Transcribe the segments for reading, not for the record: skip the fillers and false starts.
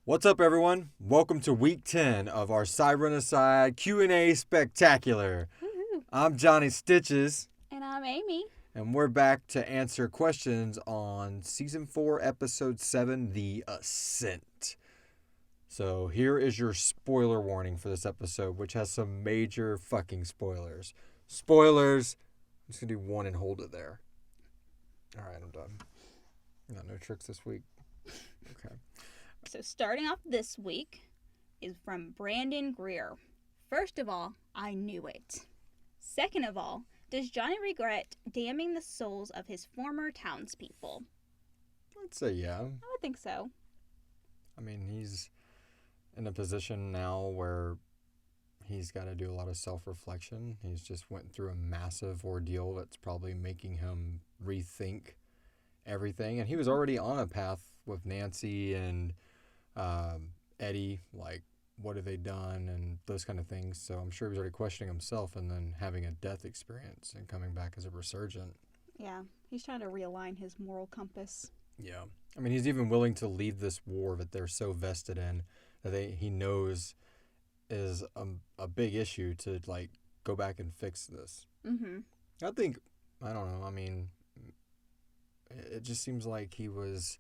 What's up, everyone? Welcome to week 10 of our Sirenicide Q&A Spectacular. Woo-hoo. I'm Johnny Stitches. And I'm Amy. And we're back to answer questions on Season 4, Episode 7, The Ascent. So here is your spoiler warning for this episode, which has some major fucking spoilers. Spoilers! I'm just going to do one and hold it there. All right, I'm done. Got no tricks this week. Okay. So starting off this week is from Brandon Greer. First of all, I knew it. Second of all, does Johnny regret damning the souls of his former townspeople? I'd say yeah. I would think so. I mean, he's in a position now where he's got to do a lot of self-reflection. He's just went through a massive ordeal that's probably making him rethink everything. And he was already on a path with Nancy and Eddie, like, what have they done and those kind of things. So I'm sure he was already questioning himself and then having a death experience and coming back as a resurgent. Yeah, he's trying to realign his moral compass. Yeah. I mean, he's even willing to leave this war that they're so vested in that he knows is a big issue to, like, go back and fix this. Mm-hmm. I think, I don't know, I mean, it just seems like he was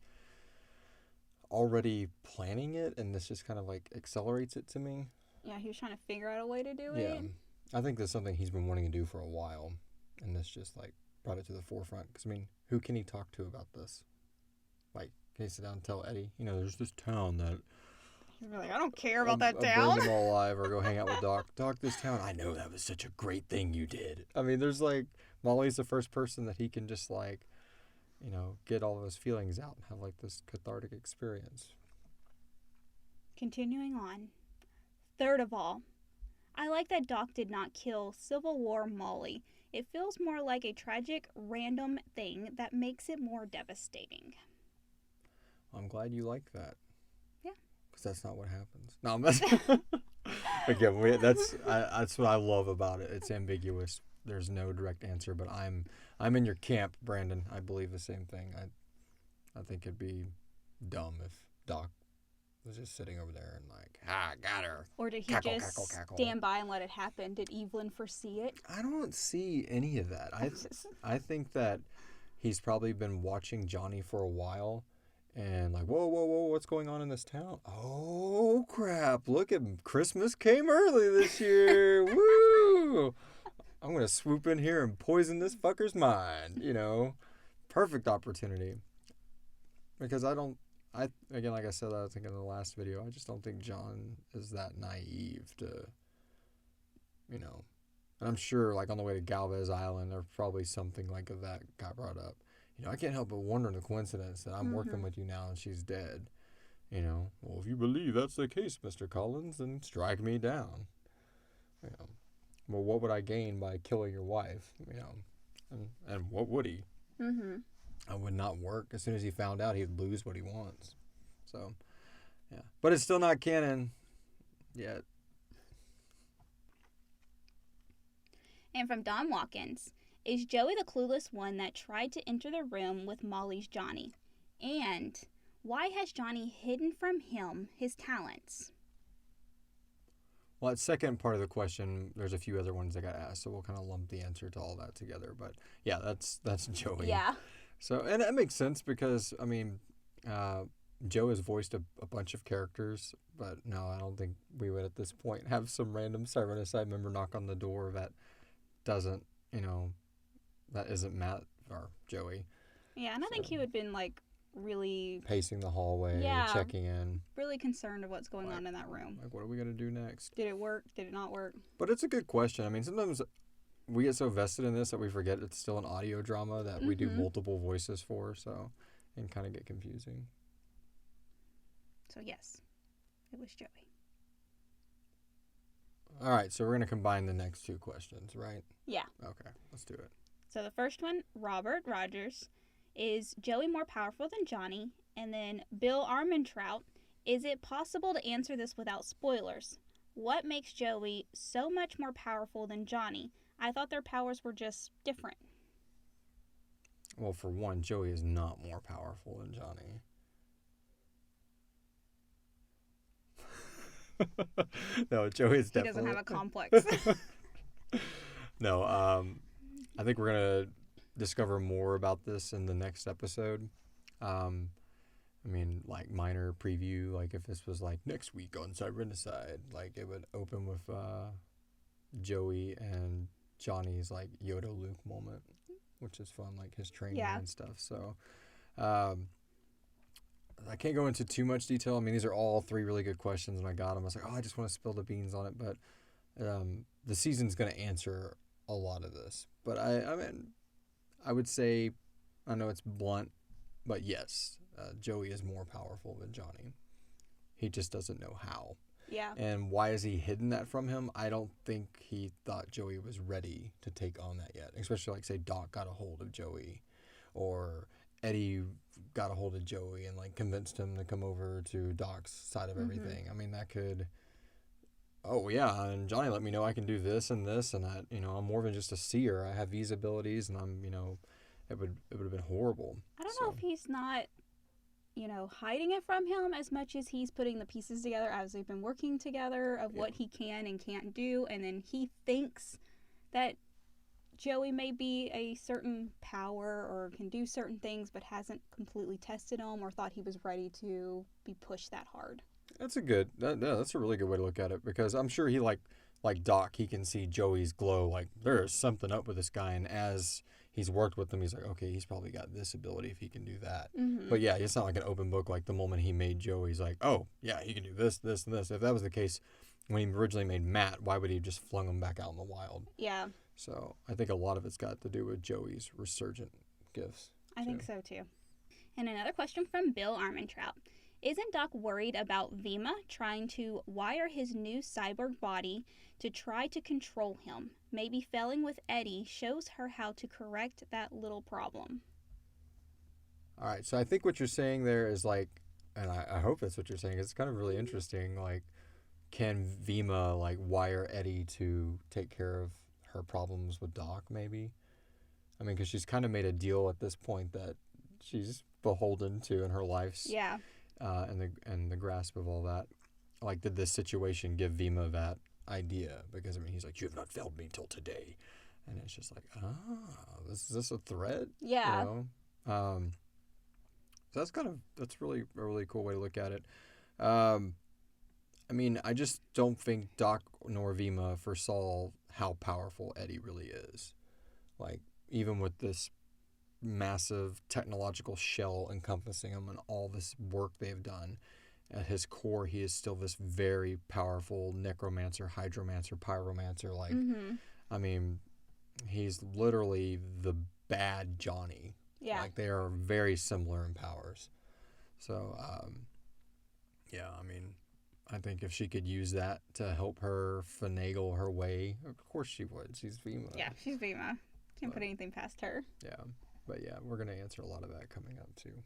already planning it, and this just kind of like accelerates it to me. Yeah, he was trying to figure out a way to do Yeah. it. I think that's something he's been wanting to do for a while, and this just like brought it to the forefront. Because, I mean, who can he talk to about this? Like, can he sit down and tell Eddie, you know, there's this town that... He's like, I don't care about that I'll town. burn them all alive, or go hang out with Doc. Doc, this town, I know that was such a great thing you did. I mean, there's like, Molly's the first person that he can just like, you know, get all of his feelings out and have like this cathartic experience. Continuing on. Third of all, I like that Doc did not kill Civil War Molly. It feels more like a tragic, random thing that makes it more devastating. I'm glad you like that. Yeah. Because that's not what happens. No, I'm messing. Again, that's what I love about it. It's ambiguous. There's no direct answer, but I'm in your camp, Brandon. I believe the same thing. I think it'd be dumb if Doc was just sitting over there and like, got her. Or did he just stand by and let it happen? Did Evelyn foresee it? I don't see any of that. I think that he's probably been watching Johnny for a while and like, whoa, what's going on in this town? Oh, crap. Look at Christmas came early this year. Woo! I'm going to swoop in here and poison this fucker's mind, you know. Perfect opportunity. Because again, like I said, I think in the last video, I just don't think John is that naive to, you know. And I'm sure, like, on the way to Galvez Island, there's probably something like that got brought up. You know, I can't help but wonder the coincidence that I'm working with you now and she's dead. You know, well, if you believe that's the case, Mr. Collins, then strike me down. You know. Well, what would I gain by killing your wife? You know, and what would he? Mm-hmm. I would not work. As soon as he found out, he'd lose what he wants. So, yeah. But it's still not canon yet. And from Don Watkins, is Joey the clueless one that tried to enter the room with Molly's Johnny? And why has Johnny hidden from him his talents? Well, that second part of the question, there's a few other ones that got asked, so we'll kind of lump the answer to all that together. But yeah, that's Joey. Yeah. So, and that makes sense because, I mean, Joe has voiced a bunch of characters, but no, I don't think we would at this point have some random Sirenicide member knock on the door that doesn't, you know, that isn't Matt or Joey. Yeah, and I think he would have been like really pacing the hallway, checking in, really concerned of what's going on in that room. Like, what are we gonna do next? Did it work? Did it not work? But it's a good question. I mean, sometimes we get so vested in this that we forget it's still an audio drama that we do multiple voices for, so it can kind of get confusing. So yes, it was Joey. All right, so we're gonna combine the next two questions, right? Yeah. Okay, let's do it. So the first one, Robert Rogers. Is Joey more powerful than Johnny? And then Bill Armentrout, is it possible to answer this without spoilers? What makes Joey so much more powerful than Johnny? I thought their powers were just different. Well, for one, Joey is not more powerful than Johnny. No, Joey's He definitely... doesn't have a complex. No, I think we're going to discover more about this in the next episode. I mean, like, minor preview, like, if this was, like, next week on Sirenicide, like, it would open with Joey and Johnny's, like, Yoda Luke moment, which is fun, like, his training and stuff. So, I can't go into too much detail. I mean, these are all 3 really good questions, and I got them. I was like, I just want to spill the beans on it, but the season's going to answer a lot of this. But, I mean, I would say, I know it's blunt, but yes, Joey is more powerful than Johnny. He just doesn't know how. Yeah. And why has he hidden that from him? I don't think he thought Joey was ready to take on that yet. Especially, like, say, Doc got a hold of Joey, or Eddie got a hold of Joey and, like, convinced him to come over to Doc's side of everything. I mean, that could... Oh, yeah, and Johnny let me know I can do this, and I, I'm more than just a seer. I have these abilities, and I'm, it would have been horrible. I don't know if he's not, hiding it from him as much as he's putting the pieces together as they've been working together of what he can and can't do, and then he thinks that Joey may be a certain power or can do certain things, but hasn't completely tested him or thought he was ready to be pushed that hard. That's that's a really good way to look at it, because I'm sure he, like Doc, he can see Joey's glow, like, there's something up with this guy, and as he's worked with him, he's like, okay, he's probably got this ability if he can do that. But yeah, it's not like an open book. Like, the moment he made Joey, he's like, oh, yeah, he can do this, this, and this. If that was the case when he originally made Matt, why would he have just flung him back out in the wild? Yeah. So I think a lot of it's got to do with Joey's resurgent gifts. I think so, too. And another question from Bill Armentrout. Isn't Doc worried about Veema trying to wire his new cyborg body to try to control him? Maybe failing with Eddie shows her how to correct that little problem. All right, so I think what you're saying there is, like, and I hope that's what you're saying, it's kind of really interesting, like, can Veema, like, wire Eddie to take care of her problems with Doc, maybe? I mean, because she's kind of made a deal at this point that she's beholden to in her life. Yeah. And the grasp of all that. Like, did this situation give Veema that idea? Because, I mean, he's like, you have not failed me till today. And it's just like, is this a threat? Yeah. So that's really a really cool way to look at it. I mean, I just don't think Doc nor Veema foresaw how powerful Eddie really is. Like, even with this massive technological shell encompassing him and all this work they've done, at his core he is still this very powerful necromancer, hydromancer, pyromancer. Like, I mean, he's literally the bad Johnny. Yeah. Like, they are very similar in powers. So yeah, I mean, I think if she could use that to help her finagle her way, of course she would. She's Veema. Yeah, she's Veema. Can't put anything past her. Yeah. But yeah, we're going to answer a lot of that coming up too.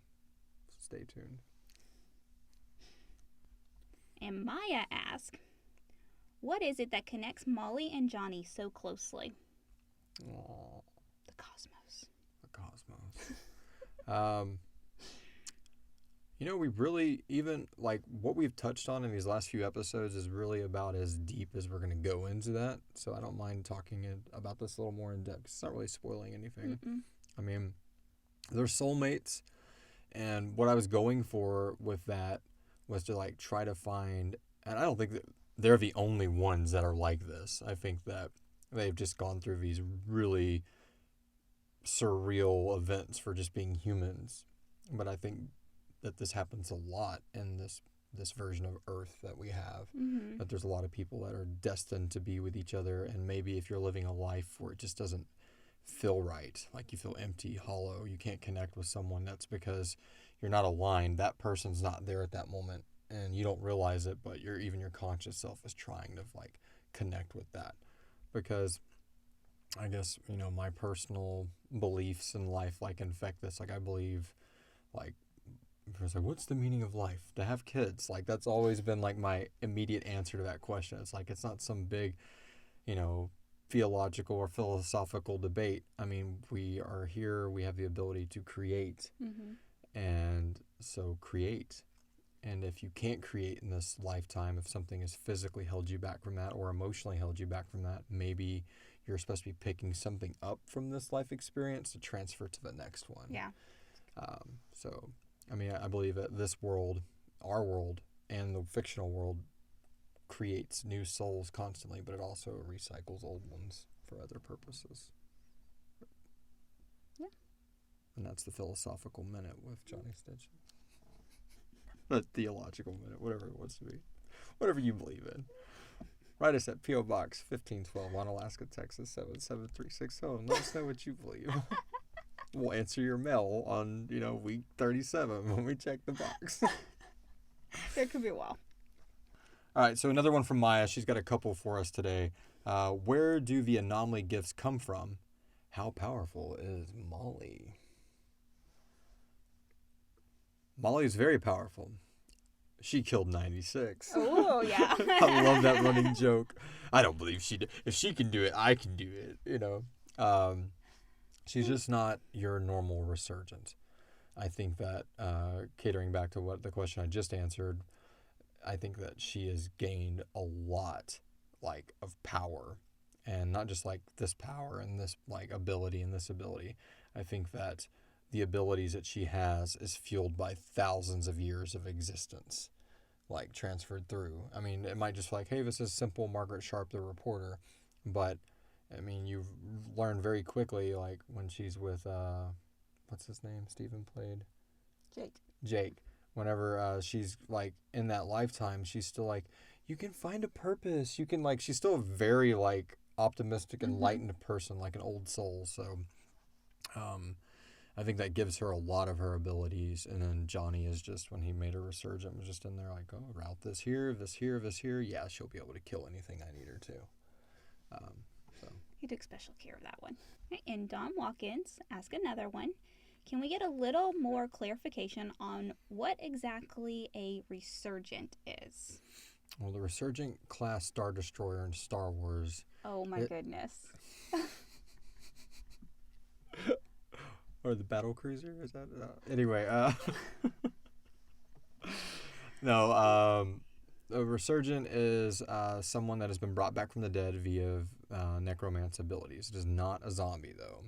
Stay tuned. And Maya asks, what is it that connects Molly and Johnny so closely? Aww. The cosmos. The cosmos. We really, even, like, what we've touched on in these last few episodes is really about as deep as we're going to go into that. So I don't mind talking about this a little more in depth. It's not really spoiling anything. I mean, they're soulmates, and what I was going for with that was to, like, try to find, and I don't think that they're the only ones that are like this. I think that they've just gone through these really surreal events for just being humans. But I think that this happens a lot in this version of Earth that we have. That there's a lot of people that are destined to be with each other, and maybe if you're living a life where it just doesn't feel right, like you feel empty, hollow, you can't connect with someone, that's because you're not aligned. That person's not there at that moment, and you don't realize it, but your conscious self is trying to, like, connect with that. Because I guess, my personal beliefs in life, like, infect this. Like, I believe, like, it's like, what's the meaning of life? To have kids. Like, that's always been, like, my immediate answer to that question. It's like, it's not some big, theological or philosophical debate. I mean, we are here, we have the ability to create. And so create. And if you can't create in this lifetime, if something has physically held you back from that or emotionally held you back from that, maybe you're supposed to be picking something up from this life experience to transfer to the next one. Yeah. So, I mean, I believe that this world, our world, and the fictional world creates new souls constantly, but it also recycles old ones for other purposes. Yeah. And that's the philosophical minute with Johnny Stitch. The theological minute, whatever it wants to be. Whatever you believe in. Write us at P.O. Box 1512, Onalaska, Texas 77360, and let us know what you believe. We'll answer your mail on, week 37 when we check the box. It could be a while. All right, so another one from Maya. She's got a couple for us today. Where do the anomaly gifts come from? How powerful is Molly? Molly is very powerful. She killed 96. Oh, yeah. I love that running joke. I don't believe she did. If she can do it, I can do it, She's just not your normal resurgent. I think that, catering back to what the question I just answered, I think that she has gained a lot, of power. And not just, this power and this, ability and this ability. I think that the abilities that she has is fueled by thousands of years of existence, transferred through. I mean, it might just be hey, this is simple Margaret Sharp, the reporter. But, I mean, you've learned very quickly, when she's with, what's his name? Stephen played? Jake. Whenever she's, in that lifetime, she's still, you can find a purpose. You can, she's still a very, optimistic, enlightened person, like an old soul. So, I think that gives her a lot of her abilities. And then Johnny is just, when he made her resurgent, was just in there route this here, this here, this here. Yeah, she'll be able to kill anything I need her to. He took special care of that one. And Don Watkins asked another one. Can we get a little more clarification on what exactly a resurgent is? Well, the Resurgent class Star Destroyer in Star Wars. Oh my goodness. Or the battle cruiser? Is that anyway? No. A resurgent is someone that has been brought back from the dead via necromancy abilities. It is not a zombie, though.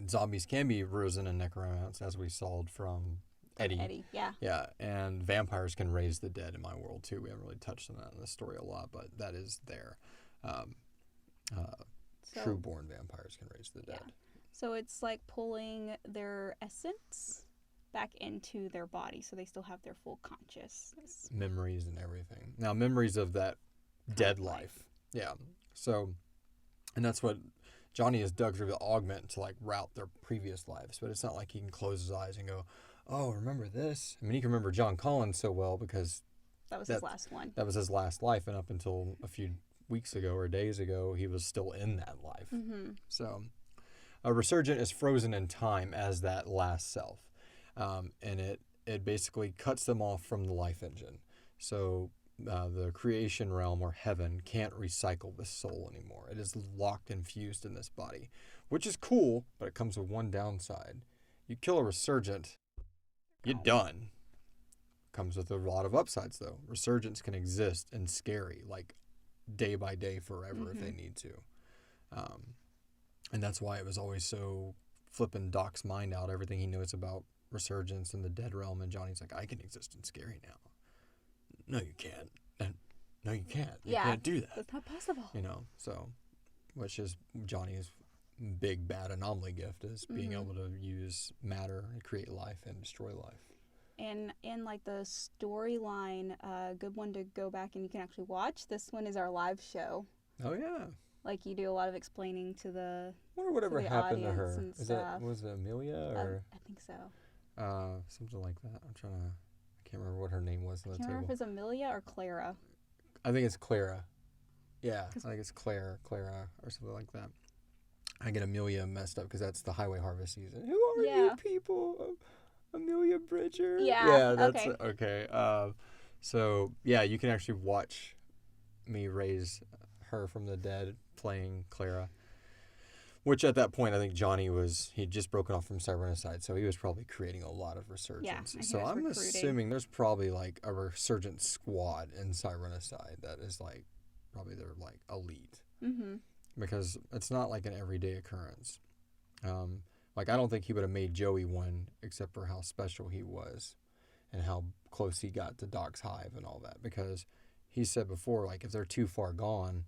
Zombies can be risen in necromancy, as we saw from Eddie. Yeah. Yeah, and vampires can raise the dead in my world too. We haven't really touched on that in the story a lot, but that is there. True-born vampires can raise the dead. Yeah. So it's like pulling their essence back into their body, so they still have their full consciousness. Memories and everything. Now, memories of that dead life. Yeah. So, and that's what Johnny has dug through the augment to route their previous lives, but it's not like he can close his eyes and go, oh, remember this? I mean, he can remember John Collins so well because that was his last one. That was his last life, and up until a few weeks ago or days ago, he was still in that life. Mm-hmm. So, a resurgent is frozen in time as that last self, and it basically cuts them off from the life engine. So, the creation realm or heaven can't recycle this soul anymore. It is locked and fused in this body, which is cool, but it comes with one downside. You kill a resurgent, you're done. Comes with a lot of upsides, though. Resurgents can exist and scary, day by day forever if they need to. And that's why it was always so flipping Doc's mind out, everything he knows about resurgence and the dead realm, and Johnny's I can exist in scary now. No, you can't. No, you can't. You can't do that. That's not possible. So, which is Johnny's big bad anomaly gift, is being able to use matter and create life and destroy life. And in the storyline, a good one to go back and you can actually watch. This one is our live show. Oh yeah. You do a lot of explaining to the. I wonder whatever happened to her. Was it Amelia or? I think so. Something like that. I can't remember what her name was on the table. I can't remember if it's Amelia or Clara. I think it's Clara. Yeah, I think it's Clara, or something like that. I get Amelia messed up because that's the highway harvest season. Who are you people? Amelia Bridger? Yeah, that's okay. So, yeah, you can actually watch me raise her from the dead playing Clara. Which at that point, I think Johnny he'd just broken off from Sirenicide, so he was probably creating a lot of resurgence. and he So was I'm recruiting. assuming there's probably like a resurgent squad in Sirenicide that is like probably their like elite. Mm-hmm. Because it's not like an everyday occurrence. Like I don't think he would have made Joey one except for how special he was and how close he got to Doc's hive and all that. Because he said before, like, if they're too far gone,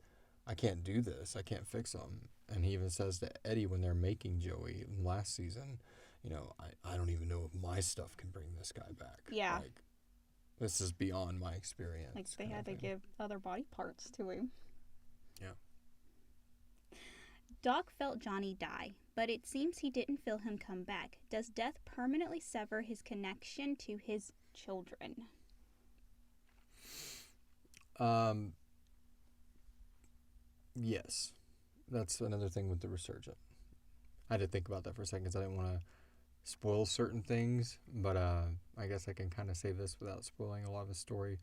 I can't do this. I can't fix them. And he even says to Eddie when they're making Joey last season, you know, I don't even know if my stuff can bring this guy back. Yeah. Like, this is beyond my experience. Like, they had to give other body parts to him. Yeah. Doc felt Johnny die, but it seems he didn't feel him come back. Does death permanently sever his connection to his children? Yes. That's another thing with the resurgent. I had to think about that for a second because I didn't want to spoil certain things, but I guess I can kind of say this without spoiling a lot of the story.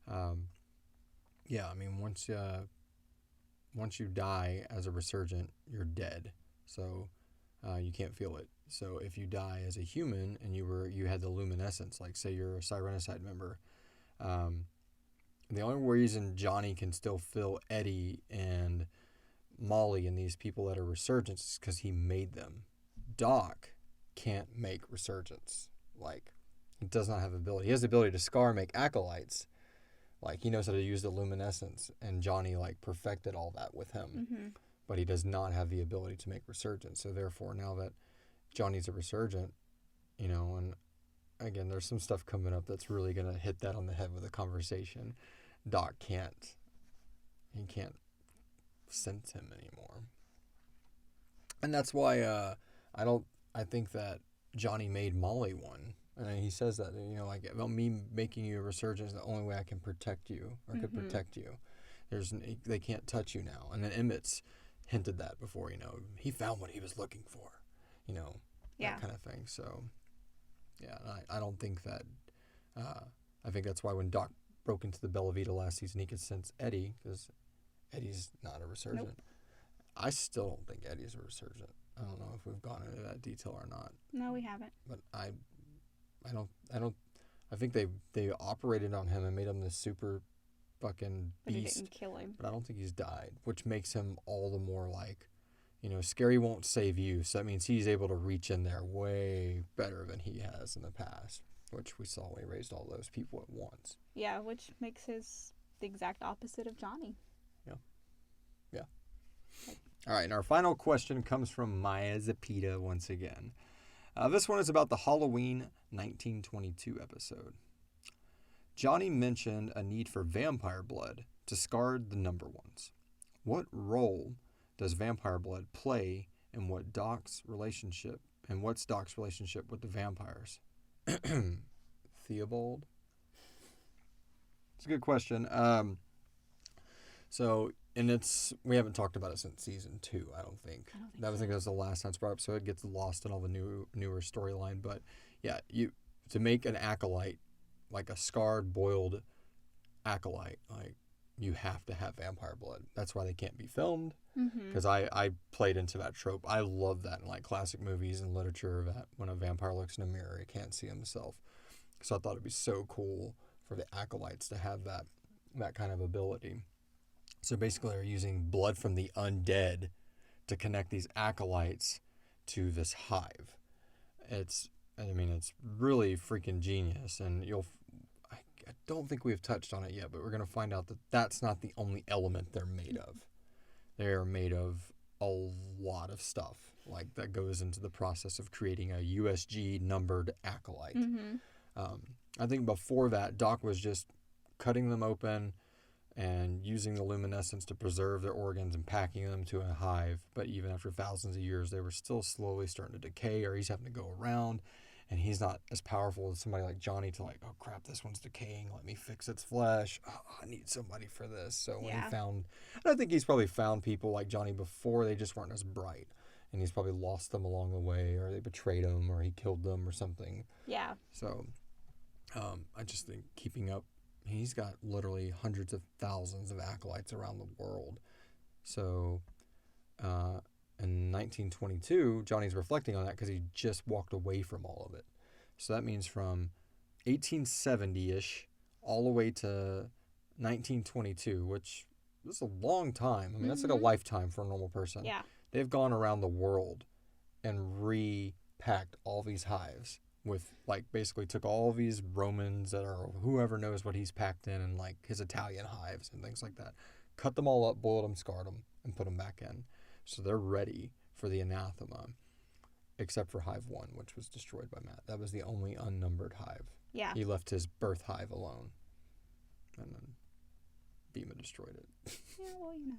Yeah, I mean, once you die as a resurgent, you're dead, so you can't feel it. So if you die as a human and you had the luminescence, like say you're a Sirenicide member, the only reason Johnny can still feel Eddie and Molly and these people that are resurgents is because he made them. Doc can't make resurgents. Like, he does not have the ability. He has the ability to scar and make acolytes. Like, he knows how to use the luminescence, and Johnny, like, perfected all that with him. Mm-hmm. But he does not have the ability to make resurgence. So, therefore, now that Johnny's a resurgent, you know, and again, there's some stuff coming up that's really going to hit that on the head with a conversation. Doc can't sense him anymore. And that's why I think that Johnny made Molly one. And he says that, you know, like, about me making you a resurgent is the only way I can protect you or could protect you. They can't touch you now. And then Emmett's hinted that before, you know, he found what he was looking for, you know, that kind of thing. So, yeah, I don't think that, I think that's why when Doc broke into the Bella Vita last season, he could sense Eddie, because Eddie's not a resurgent. Nope. I still don't think Eddie's a resurgent. I don't know if we've gone into that detail or not. No, we haven't. But I think they operated on him and made him this super fucking beast. But he didn't kill him. But I don't think he's died, which makes him all the more like, you know, scary won't save you. So that means he's able to reach in there way better than he has in the past, which we saw when he raised all those people at once. Yeah, which makes his the exact opposite of Johnny. Yeah. All right, and our final question comes from Maya Zapita once again. This one is about the Halloween 1922 episode. Johnny mentioned a need for vampire blood to scar the number ones. What role does vampire blood play in what's Doc's relationship with the vampires? Theobald? It's a good question. We haven't talked about it since season 2, I don't think. I think that was the last time it's brought up, so it gets lost in all the newer storyline. But yeah, to make an acolyte, like a scarred, boiled acolyte, like, you have to have vampire blood. That's why they can't be filmed. Because I played into that trope. I love that in like classic movies and literature, that when a vampire looks in a mirror, he can't see himself. So I thought it'd be so cool for the acolytes to have that kind of ability. So basically, they're using blood from the undead to connect these acolytes to this hive. It's really freaking genius, and I don't think we've touched on it yet, but we're gonna find out that that's not the only element they're made of. They are made of a lot of stuff, like, that goes into the process of creating a USG numbered acolyte. I think before that, Doc was just cutting them open and using the luminescence to preserve their organs and packing them to a hive. But even after thousands of years, they were still slowly starting to decay, or he's having to go around, and he's not as powerful as somebody like Johnny to, like, oh crap, this one's decaying, let me fix its flesh. Oh, I need somebody for this. So when I think he's probably found people like Johnny before, they just weren't as bright. And he's probably lost them along the way, or they betrayed him, or he killed them or something. Yeah. So I just think keeping up, he's got literally hundreds of thousands of acolytes around the world. So In 1922, Johnny's reflecting on that because he just walked away from all of it. So that means from 1870-ish all the way to 1922, which is a long time. I mean, that's like a lifetime for a normal person. Yeah. They've gone around the world and repacked all these hives with, like, basically took all these Romans or whoever knows what he's packed in and, like, his Italian hives and things like that. Cut them all up, boiled them, scarred them, and put them back in. So they're ready for the anathema, except for Hive 1, which was destroyed by Matt. That was the only unnumbered hive. Yeah. He left his birth hive alone. And then Veema destroyed it. Yeah, well, you know.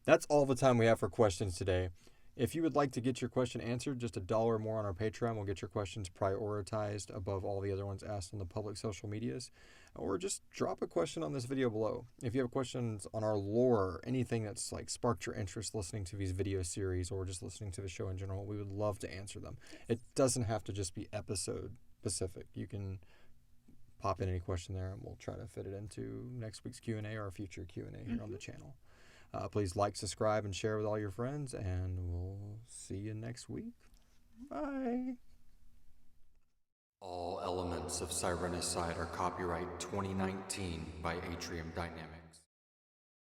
That's all the time we have for questions today. If you would like to get your question answered, just $1 more on our Patreon will get your questions prioritized above all the other ones asked on the public social medias. Or just drop a question on this video below. If you have questions on our lore, anything that's like sparked your interest listening to these video series or just listening to the show in general, we would love to answer them. It doesn't have to just be episode specific. You can pop in any question there and we'll try to fit it into next week's Q&A or a future Q&A here on the channel. Please like, subscribe, and share with all your friends, and we'll see you next week. Bye. All elements of Sirenicide are copyright 2019 by Atrium Dynamics.